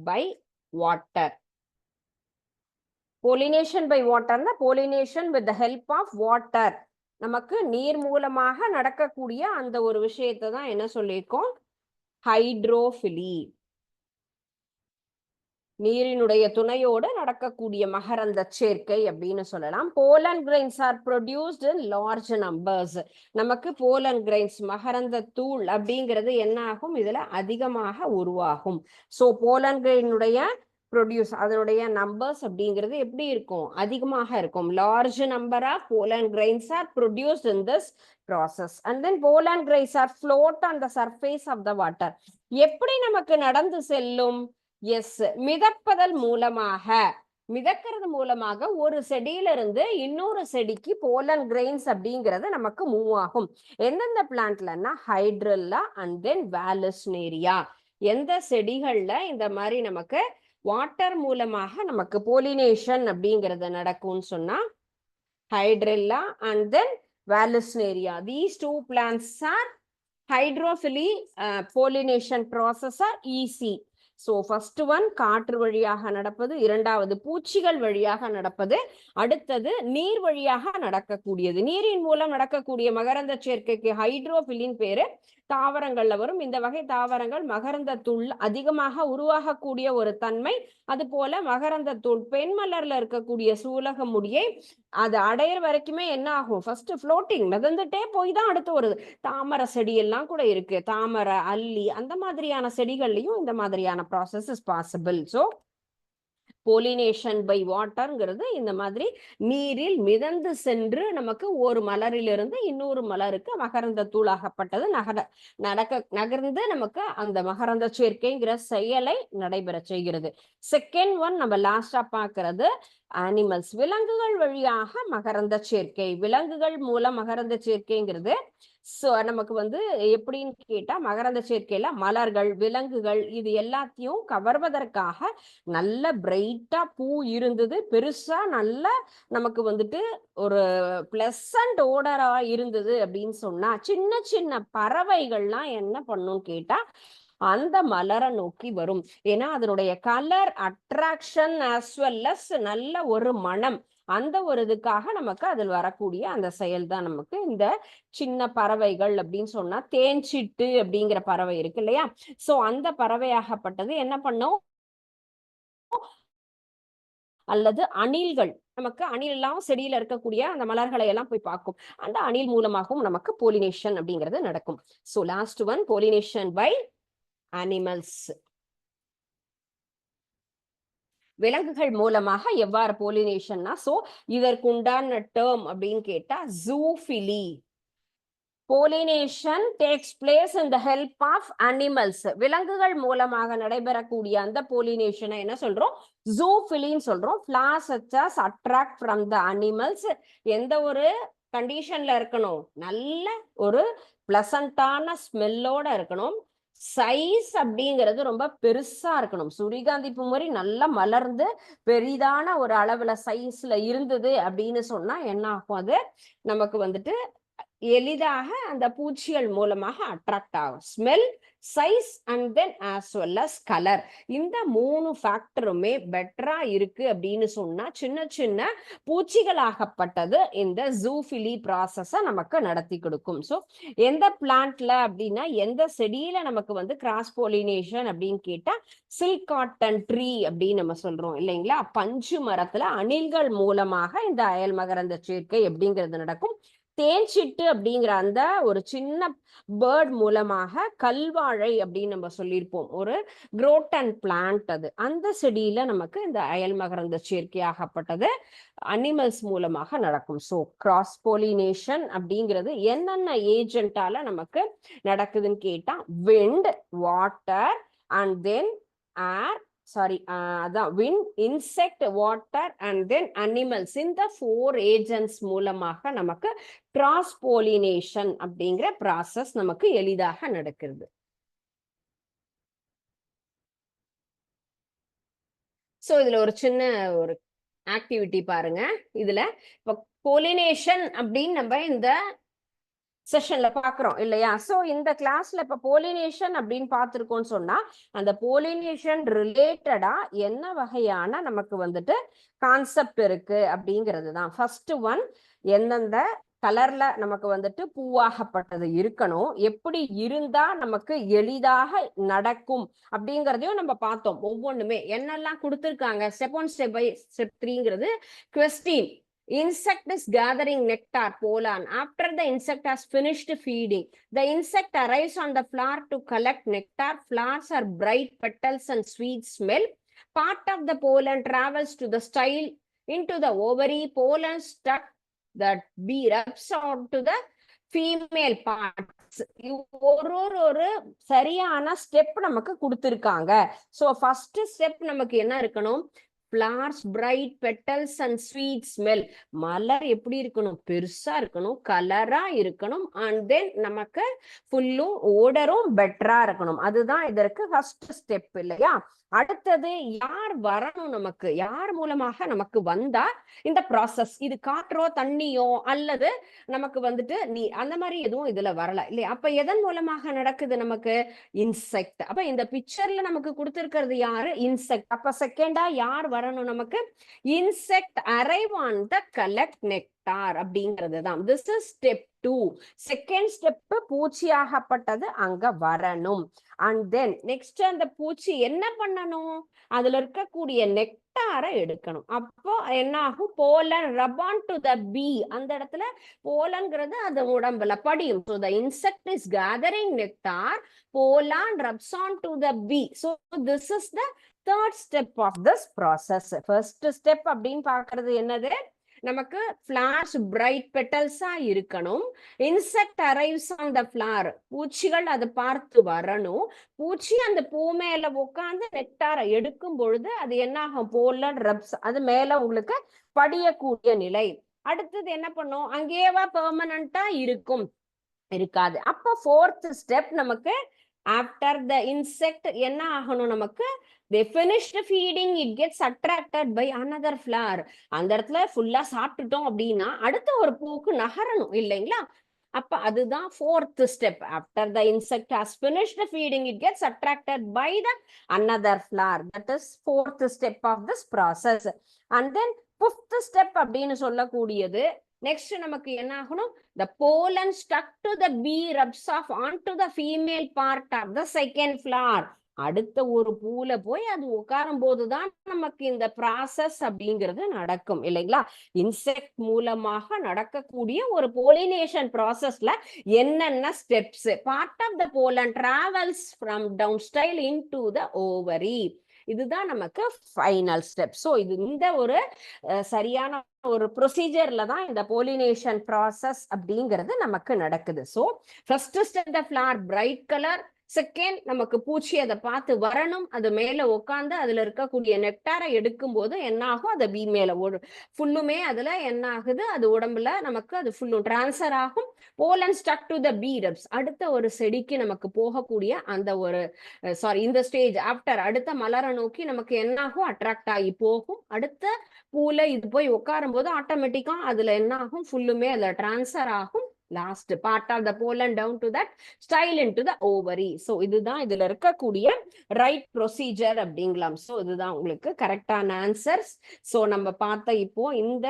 by water. Pollination by water, pollination with the help of water. நமக்கு நீர் மூலமாக நடக்கக்கூடிய அந்த ஒரு விஷயத்தை தான் என்ன சொல்லியிருக்கோம், ஹைட்ரோஃபிலி. நீரினுடைய துணையோடு நடக்கக்கூடிய மகரந்த சேர்க்கை அப்படின்னு சொல்லலாம். Pollen grains are produced in large numbers. நமக்கு போலன் கிரைன்ஸ் மகரந்த தூள் அப்படிங்கிறது என்ன ஆகும், இதுல அதிகமாக உருவாகும். ஸோ போலன் கிரைனுடைய ப்ரொடியூஸ் அதனுடைய நம்பர்ஸ் அப்படிங்கிறது எப்படி இருக்கும், அதிகமாக இருக்கும். Large number of pollen grains are produced in this process and then pollen grains are float on the surface of the water. எப்படி நமக்கு நடந்து செல்லும், எஸ், மிதப்பதல் மூலமாக. மிதக்கிறது மூலமாக ஒரு செடியில இருந்து இன்னொரு செடிக்கு போலன் கிரெயின்ஸ் அப்படிங்கிறது நமக்கு மூவ் ஆகும். எந்தெந்த பிளான்ட்லன்னா ஹைட்ரல்லா அண்ட் தென் வாலிஸ்னேரியா. எந்த செடிகள்ல இந்த மாதிரி நமக்கு வாட்டர் மூலமாக நமக்கு போலினேஷன் அப்படிங்கிறது நடக்கும்னு சொன்னா ஹைட்ரல்லா and then Vallisneria. These two plants are hydrophily pollination process are easy. So first one காற்று வழியாக நடப்பது, இரண்டாவது பூச்சிகள் வழியாக நடப்பது, அடுத்தது நீர் வழியாக நடக்கக்கூடியது. நீரின் மூலம் நடக்கக்கூடிய மகரந்த சேர்க்கைக்கு ஹைட்ரோஃபிலின் பேரு. தாவரங்கள்ல வரும். இந்த வகை தாவரங்கள் மகரந்த தூள் அதிகமாக உருவாகக்கூடிய ஒரு தன்மை. அது போல மகரந்த தூள் பெண் மலர்ல இருக்கக்கூடிய சூலக முடியை அது அடையிற வரைக்குமே என்ன ஆகும், ஃபர்ஸ்ட் ஃப்ளோட்டிங் மிதந்துட்டே போய் தான் அடுத்து வருது. தாமரை செடி எல்லாம் கூட இருக்கு, தாமரை, அல்லி, அந்த மாதிரியான செடிகள்லயும் இந்த மாதிரியான process is possible. So pollination by வாட்டர்ங்கிறது இந்த மாதிரி நீரில் மிதந்து சென்று நமக்கு ஒரு மலரிலிருந்து இன்னொரு மலருக்கு மகரந்த தூளாகப்பட்டது நகர்ந்து நமக்கு அந்த மகரந்த சேர்க்கைங்கிற செயலை நடைபெற செய்கிறது. செகண்ட் ஒன் நம்ம லாஸ்டா பாக்குறது அனிமல்ஸ். விலங்குகள் வழியாக மகரந்த சேர்க்கை. விலங்குகள் மூலம் மகரந்த சேர்க்கைங்கிறது நமக்கு எப்படின்னு கேட்டா மகரந்த சேர்க்கையில மலர்கள், விலங்குகள் இது எல்லாத்தையும் கவர்வதற்காக நல்ல பிரைட்டா பூ இருந்தது, பெருசா நல்ல நமக்கு ஒரு பிளசன்ட் ஓடரா இருந்தது அப்படின்னு சொன்னா சின்ன சின்ன பறவைகள்லாம் என்ன பண்ணும் கேட்டா அந்த மலரை நோக்கி வரும். ஏன்னா அதனுடைய colour attraction as well as நல்ல ஒரு மனம், அந்த ஒரு இதுக்காக நமக்கு அதில் வரக்கூடிய அந்த செயல் தான் நமக்கு இந்த சின்ன பறவைகள் அப்படின்னு சொன்னா தேன்சிட்டு அப்படிங்கிற பறவை இருக்கு இல்லையா. சோ அந்த பறவையாகப்பட்டது என்ன பண்ணும், அல்லது அணில்கள், நமக்கு அணில் எல்லாம் செடியில இருக்கக்கூடிய அந்த மலர்களை எல்லாம் போய் பார்க்கும். அந்த அணில் மூலமாகவும் நமக்கு போலினேஷன் அப்படிங்கிறது நடக்கும். So last one pollination by animals. விலங்குகள் மூலமாக எவ்வாறு போலினேஷன்னா, சோ இதற்குண்டான டேர்ம் அப்படின்னு கேட்டா ஜூஃபிலி. Pollination takes place in the help of animals. விலங்குகள் மூலமாக நடைபெறக்கூடிய அந்த போலினேஷனை என்ன சொல்றோம், ஜூஃபிலின்னு சொல்றோம். Flowers attract from the animals. எந்த ஒரு கண்டிஷன்ல இருக்கணும், நல்ல ஒரு பிளசண்டான ஸ்மெல்லோட இருக்கணும். சைஸ் அப்படிங்கிறது ரொம்ப பெருசா இருக்கணும். சூரியகாந்தி பூ மாதிரி நல்லா மலர்ந்து பெரிதான ஒரு அளவுல சைஸ்ல இருந்தது அப்படின்னு சொன்னா என்ன ஆகும், அது நமக்கு எளிதாக அந்த பூச்சிகள் மூலமாக அட்ராக்ட் ஆகும். Smell, size and then as well as colour. இந்த 3 ஃபேக்டருமே பெட்டரா இருக்கு அப்படின்னு சொன்னா சின்ன சின்ன பூச்சிகளாகப்பட்டது இந்த ஜூஃபிலி ப்ராசஸ நமக்கு நடத்தி கொடுக்கும். ஸோ எந்த பிளான்ட்ல அப்படின்னா எந்த செடியில நமக்கு கிராஸ் போலினேஷன் அப்படின்னு கேட்டா சில்க் காட்டன் ட்ரீ அப்படின்னு நம்ம சொல்றோம் இல்லைங்களா. பஞ்சு மரத்துல அணில்கள் மூலமாக இந்த அயல் மகரந்த சேர்க்கை அப்படிங்கிறது நடக்கும். தேன்சிட்டு அப்படிங்கிற அந்த ஒரு சின்ன பேர்ட் மூலமாக கல்வாழை அப்படின்னு நம்ம சொல்லியிருப்போம், ஒரு குரோட்டன் பிளான்ட். அது அந்த செடியில நமக்கு இந்த அயல் மகரந்த சேர்க்கையாகப்பட்டது அனிமல்ஸ் மூலமாக நடக்கும். ஸோ கிராஸ் போலினேஷன் அப்படிங்கிறது என்னென்ன ஏஜென்ட்டால நமக்கு நடக்குதுன்னு கேட்டா விண்ட், வாட்டர் அண்ட் தென் ஏர், அதான் wind, insect, water and then animals. இந்த 4 ஏஜென்ட்ஸ் மூலமாக நமக்கு கிராஸ் போலினேஷன் அப்படிங்கிற ப்ராசஸ் நமக்கு எளிதாக நடக்கிறது. சோ இதுல ஒரு சின்ன ஒரு ஆக்டிவிட்டி பாருங்க. இதுல இப்ப போலினேஷன் அப்படின்னு நம்ம இந்த செஷன்ல பாக்குறோம் இல்லையா. சோ இந்த கிளாஸ்ல இப்ப போலினேஷன் அப்படின்னு பார்த்திருக்கோம்னு சொன்னா அந்த போலினேஷன் ரிலேட்டடா என்ன வகையான நமக்கு கான்செப்ட் இருக்கு அப்படிங்கிறது தான். ஃபர்ஸ்ட் ஒன், எந்தெந்த கலர்ல நமக்கு வந்துட்டு பூவாகப்பட்டது இருக்கணும். எப்படி இருந்தா நமக்கு எளிதாக நடக்கும் அப்படிங்கிறதையும் நம்ம பார்த்தோம். ஒவ்வொன்றுமே என்னெல்லாம் கொடுத்துருக்காங்க, ஸ்டெப் 1 ஸ்டெப் பை ஸ்டெப் 3ங்கிறது question. Insect is gathering nectar, pollen. After the insect has finished feeding, the insect arrives on the flower to collect nectar. Flowers are bright petals and sweet smell. Part of the pollen travels to the style into the ovary. Pollen stuck that bee rubs on to the female parts. ஒரு சரியான step நமக்கு கொடுத்திருக்காங்க. So first step நமக்கு என்ன இருக்கணும், flowers bright petals and sweet smell. மலர் எப்படி இருக்கணும், பெருசா இருக்கணும், கலரா இருக்கணும், அண்ட் தென் நமக்கு ஃபுல்லும் ஓடரும் பெட்டரா இருக்கணும். அதுதான் இதற்கு ஃபர்ஸ்ட் ஸ்டெப் இல்லையா. அடுத்தது யார் வரணும், நமக்கு யார் மூலமாக நமக்கு வந்தா இந்த ப்ராசஸ், இது காற்றோ தண்ணியோ அல்லது நமக்கு வந்துட்டு நீ அந்த மாதிரி எதுவும் இதுல வரல இல்லையா. அப்ப எதன் மூலமாக நடக்குது, நமக்கு இன்செக்ட். அப்ப இந்த பிக்சர்ல நமக்கு கொடுத்திருக்கிறது யாரு, இன்செக்ட். அப்ப செகண்டா யார் வரணும், நமக்கு insect arrive on the collect nectar அப்படிங்கிறது தான். This is step 2. Second step பூச்சியாகப்பட்டது அங்க வரணும். அண்ட் தென் நெக்ஸ்ட் அந்த பூச்சி என்ன பண்ணணும், அதுல இருக்கக்கூடிய நெக்டாரை எடுக்கணும். அப்போ என்ன ஆகும், pollen rub on to the bee. அந்த இடத்துல போலன்ங்கிறது அது உடம்புல படியும். So the insect is gathering nectar, pollen rubs on to the bee. So this is the third step of this process. First step அப்படின்னு பாக்குறது என்னது, நமக்கு flowers bright petals இருக்கணும். Insect arrives on the flower. பூச்சிகள் அதை பார்த்து வரணும். பூச்சி அந்த பூ மேல உட்காந்து நெக்டாரை எடுக்கும் பொழுது அது என்ன ஆகும், போலன் ரப்ஸ், அது மேல உங்களுக்கு படியக்கூடிய நிலை. அடுத்தது என்ன பண்ணும், அங்கேயேவா பெர்மனண்டா இருக்கும், இருக்காது. அப்ப ஃபோர்த் ஸ்டெப் நமக்கு ஆஃப்டர் த இன்செக்ட் என்ன ஆகணும், நமக்கு they finished feeding, it gets attracted by another flower. அந்த இடத்துல ஃபுல்லா சாப்பிட்டுட்டோம் அப்படின்னா அடுத்த ஒரு பூக்கு நகரணும் இல்லைங்களா. அப்ப அதுதான் fourth step. After the insect has finished feeding, it gets attracted by the another flower. That is fourth step of this process. And then fifth step அப்படின்னு சொல்லக்கூடியது நெக்ஸ்ட் நமக்கு என்ன ஆகணும், the pollen stuck to the bee rubs off onto the female part of the second flower. அடுத்த ஒரு பூல போய் அது உட்காரும் போதுதான் நமக்கு இந்த ப்ராசஸ் அப்படிங்கிறது நடக்கும் இல்லைங்களா. இன்செக்ட் மூலமாக நடக்கக்கூடிய ஒரு போலினேஷன் ப்ராசஸ்ல என்னென்ன steps, part of the pollen travels from down style into the ovary. இதுதான் நமக்கு ஃபைனல் ஸ்டெப். ஸோ இது இந்த ஒரு சரியான ஒரு ப்ரொசீஜர்ல தான் இந்த போலினேஷன் ப்ராசஸ் அப்படிங்கிறது நமக்கு நடக்குது. ஸோ ஃபர்ஸ்ட் ஸ்டெப் த ஃபிளவர் பிரைட் கலர். செகண்ட் நமக்கு பூச்சி அதை பார்த்து வரணும், அது மேல உட்காந்து அதுல இருக்கக்கூடிய நெக்டாரை எடுக்கும் போது என்ன ஆகும், அது பீ மேல ஃபுல்லுமே அதுல என்ன ஆகுது, அது உடம்புல நமக்கு அது ஃபுல்லும் டிரான்ஸ்ஃபர் ஆகும். Pollen stuck to the bee rubs. அடுத்த ஒரு செடிக்கு நமக்கு போகக்கூடிய அந்த ஒரு இந்த ஸ்டேஜ் ஆஃப்டர் அடுத்த மலரை நோக்கி நமக்கு என்ன ஆகும், அட்ராக்ட் ஆகி போகும். அடுத்த பூல இது போய் உட்காரும் போது ஆட்டோமேட்டிக்கா அதுல என்ன ஆகும், ஃபுல்லுமே அதுல டிரான்ஸ்ஃபர் ஆகும். Last part of the pollen down to that style into the ovary. So இதுதான் இதுல இருக்கக்கூடிய ரைட் ப்ரொசீஜர் அப்படிங்கலாம். ஸோ இதுதான் உங்களுக்கு கரெக்டான ஆன்சர்ஸ். ஸோ நம்ம பார்த்த இப்போ இந்த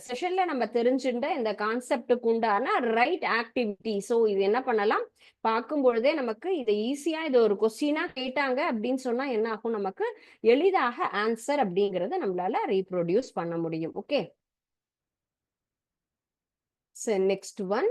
செஷன்ல நம்ம தெரிஞ்சுட்ட இந்த கான்செப்டுக்கு உண்டான ரைட் ஆக்டிவிட்டி. ஸோ இது என்ன பண்ணலாம், பார்க்கும் பொழுதே நமக்கு இது ஈஸியா இது ஒரு கொஸ்டினா கேட்டாங்க அப்படின்னு சொன்னா என்ன ஆகும், நமக்கு எளிதாக ஆன்சர் அப்படிங்கறத நம்மளால ரீப்ரொடியூஸ் பண்ண முடியும். Okay, so next one.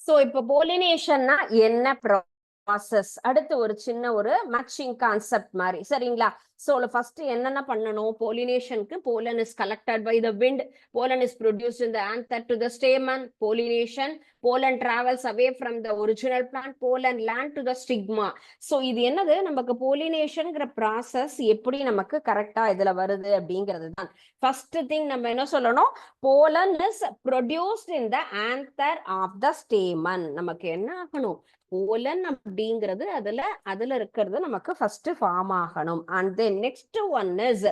So இப்போ போலினேஷன்னா என்ன ப்ராசஸ், அடுத்து ஒரு சின்ன ஒரு மேட்சிங் கான்செப்ட் மாதிரி சரிங்களா. ஸோ ஃபர்ஸ்ட் என்னென்ன பண்ணணும், போலினேஷனுக்கு pollen is collected by the wind, pollen is produced in the anther to the stamen. Pollination, pollen travels away from the original plant, pollen land to the stigma. So இது என்னது, நமக்கு போலினேஷன்ங்கிற process எப்படி நமக்கு கரெக்டா இதுல வருது அப்படிங்கிறது தான். ஃபர்ஸ்ட் திங் நம்ம என்ன சொல்லணும், pollen is produced in the anther of the stamen. நமக்கு என்ன ஆகணும், போலன் அப்படிங்கிறது அதுல இருக்கிறது நமக்கு ஃபர்ஸ்ட் ஃபார்ம் ஆகணும். And then next one is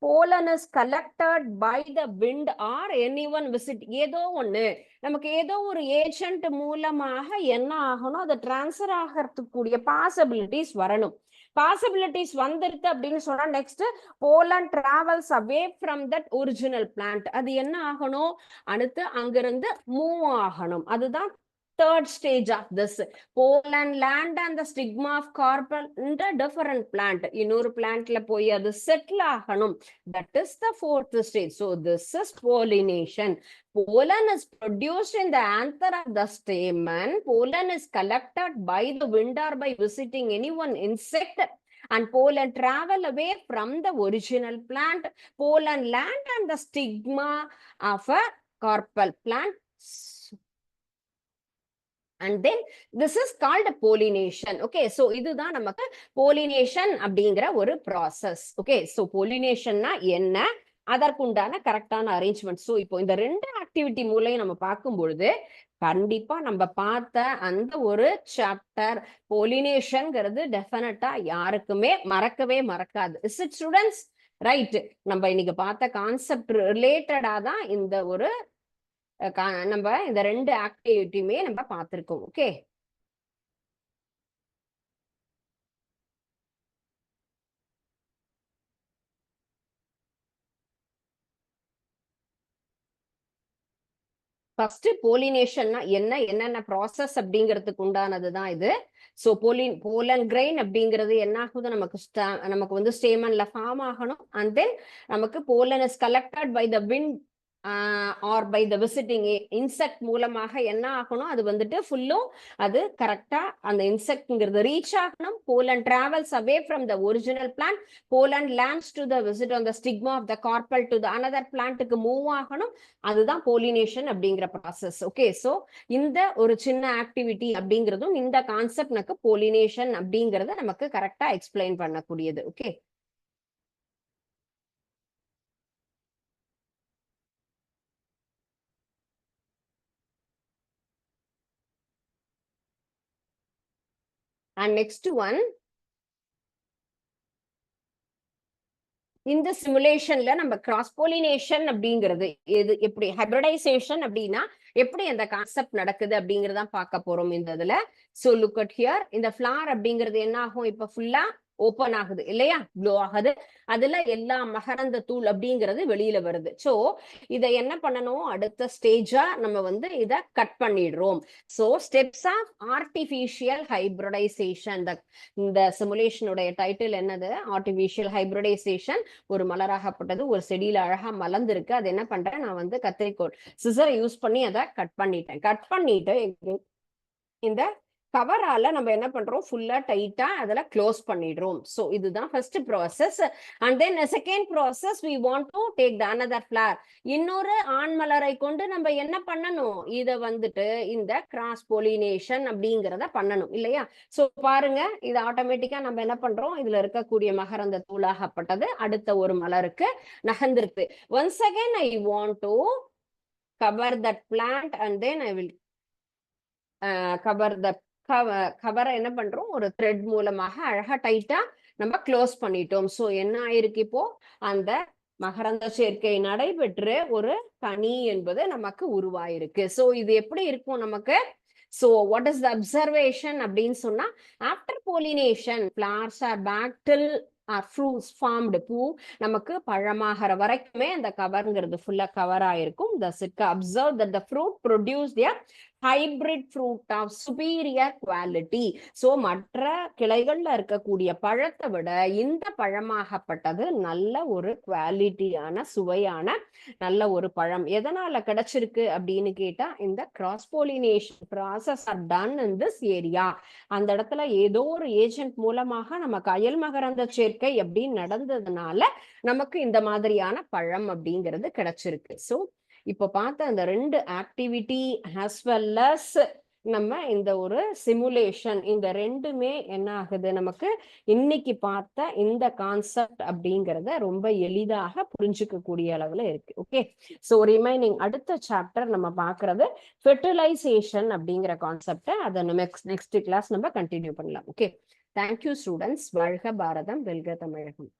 pollen is collected by the wind or anyone visit. ஏதோ ஒண்ணு நமக்கு ஏதோ ஒரு ஏஜென்ட் மூலமாக என்ன ஆகணும், அதை டிரான்ஸ்ஃபர் ஆகிறதுக்கு கூடிய பாசிபிலிட்டிஸ் வரணும். பாசிபிலிட்டிஸ் வந்துருது அப்படின்னு சொன்னா next pollen travels away from that original plant. அது என்ன ஆகணும், அடுத்து அங்கிருந்து மூவ் ஆகணும். அதுதான் third stage of this. Pollen land and the stigma of carpel in a different plant. இன்னொரு plantல போய் அது settle ஆகணும். That is the fourth stage. So this is pollination. Pollen is produced in the anther of the stamen. Pollen is collected by the wind or by visiting any one insect. And pollen travel away from the original plant. Pollen land and the stigma of a carpel plant. And then this is called pollination. Okay, so இதுதான் நமக்கு pollination அப்படிங்கிற ஒரு process. Okay, so pollination னா என்ன, அதற்குண்டான கரெக்டான arrangement. So இப்போ இந்த ரெண்டு ஆக்டிவிட்டி மூலையும் நம்ம பார்க்கும் பொழுது கண்டிப்பா நம்ம பார்த்த அந்த ஒரு சாப்டர் பொலினேஷன்ங்கிறது டெஃபினட்டா யாருக்குமே மறக்காது. Is it students? ரைட், நம்ம இன்னைக்கு பார்த்த கான்செப்ட் ரிலேட்டடா தான் இந்த ஒரு நம்ம இந்த ரெண்டு ஆக்டிவிட்டியுமே நம்ம பார்த்திருக்கோம். ஓகே, ஃபர்ஸ்ட் போலினேஷன்னா என்னென்ன ப்ராசஸ் அப்படிங்கிறதுக்கு உண்டானதுதான் இது. ஸோ போலன் கிரெயின் அப்படிங்கிறது என்ன ஆகுது, நமக்கு வந்து ஸ்டேமன்ல ஃபார்ம் ஆகணும். அண்ட் தென் நமக்கு pollen is collected by the wind or by the visiting insect மூலமாக என்ன ஆகணும், அது வந்துட்டு ஃபுல்லும் அது கரெக்டா அந்த இன்செக்ட்ங்கிறது ரீச் ஆகணும். Pollen travels away from the original plant. Pollen lands to the visit on the stigma of the carpel to the another பிளான்ட்டுக்கு மூவ் ஆகணும். அதுதான் போலினேஷன் அப்படிங்கிற ப்ராசஸ். ஓகே, ஸோ இந்த ஒரு சின்ன ஆக்டிவிட்டி அப்படிங்கிறதும் இந்த கான்செப்ட் நமக்கு போலினேஷன் அப்படிங்கறத நமக்கு கரெக்டா எக்ஸ்பிளைன் பண்ணக்கூடியது. ஓகே, and next one, இந்த சிமுலேஷன்ல நம்ம கிராஸ் போலினேஷன் அப்படிங்கிறது எது, எப்படி ஹைபிரிடைசேஷன் அப்படின்னா எப்படி அந்த கான்செப்ட் நடக்குது அப்படிங்கறதான் பார்க்க போறோம் இந்த இதுல. சோ லுக் அட் ஹியர், இந்த ஃபிளார் அப்படிங்கிறது என்ன ஆகும், இப்ப ஃபுல்லா ஓப்பன் ஆகுது இல்லையா, ப்ளோ ஆகுது. அதுல எல்லா மகரந்த தூள் அப்படிங்கிறது வெளியில வருது. சோ இதை என்ன பண்ணணும், அடுத்த ஸ்டேஜா நம்ம வந்து இதை கட் பண்ணிடுறோம். So steps of artificial hybridisation. இந்த சிமுலேஷனுடைய டைட்டில் என்னது, ஆர்டிபிஷியல் ஹைபிரிடைசேஷன். ஒரு மலராகப்பட்டது ஒரு செடியில அழகா மலர்ந்திருக்கு. அது என்ன பண்றேன், நான் வந்து கத்திரிக்கோள் சிசரை யூஸ் பண்ணி அதை கட் பண்ணிட்டு இந்த கவரால நம்ம என்ன பண்றோம், ஃபுல்லா டைட்டா அதுல க்ளோஸ் பண்ணிடுறோம். சோ இதுதான் first process. And then second process, we want to take the another flower. இன்னொரு ஆண் மலரை கொண்டு நம்ம என்ன பண்ணணும், இத வந்துட்டு இந்த கிராஸ் போலினேஷன் அப்படிங்கறத பண்ணணும் இல்லையா. சோ பாருங்க, இது ஆட்டோமேட்டிக்கா நம்ம என்ன பண்றோம், இதுல இருக்கக்கூடிய மகரந்த தூளாகப்பட்டது அடுத்த ஒரு மலருக்கு நகர்ந்திருக்கு. once again I want to cover that plant and then I will cover the கவரை என்ன பண்றோம், ஒரு த்ரெட் மூலமாக அழகா டைட்டா நம்ம க்ளோஸ் பண்ணிட்டோம். சோ என்ன ஆயிருக்கு, இப்போ அந்த மகரந்த சேர்க்கை நடைபெற்று ஒரு கனி என்பது நமக்கு உருவாயிருக்கு. சோ இது எப்படி இருக்கும் நமக்கு, so what is the observation அப்படின்னு சொன்னா, after pollination flowers are back till fruits formed. பூ நமக்கு பழமாகிற வரைக்குமே அந்த கவர்ங்கிறது ஃபுல்லா கவர் ஆயிருக்கும். thus it observed that the fruit produced a hybrid fruit of superior quality. So மற்ற கிளைகள்ல இருக்கக்கூடிய பழத்தை விட இந்த பழமாகப்பட்டது நல்ல ஒரு குவாலிட்டியான சுவையான நல்ல ஒரு பழம். எதனால கிடைச்சிருக்கு அப்படின்னு கேட்டா, இந்த cross pollination process are done in this area. அந்த இடத்துல ஏதோ ஒரு ஏஜென்ட் மூலமாக நமக்கு அயல் மகரந்த சேர்க்கை அப்படின்னு நடந்ததுனால நமக்கு இந்த மாதிரியான பழம் அப்படிங்கிறது கிடைச்சிருக்கு. சோ இப்போ பார்த்த அந்த ரெண்டு ஆக்டிவிட்டி ஆஸ் வெல் அஸ் நம்ம இந்த ஒரு சிமுலேஷன், இந்த ரெண்டுமே என்ன ஆகுது, நமக்கு இன்னைக்கு பார்த்த இந்த கான்செப்ட் அப்படிங்கறத ரொம்ப எளிதாக புரிஞ்சுக்க கூடிய அளவுல இருக்கு. ஓகே, சோ ரிமைனிங் அடுத்த சாப்டர் நம்ம பாக்குறது ஃபெர்டிலைசேஷன் அப்படிங்கிற கான்செப்ட். அதை நெக்ஸ்ட் கிளாஸ் நம்ம கண்டினியூ பண்ணலாம். Okay, thank you students. வாழ்க பாரதம், வெல்க தமிழகம்.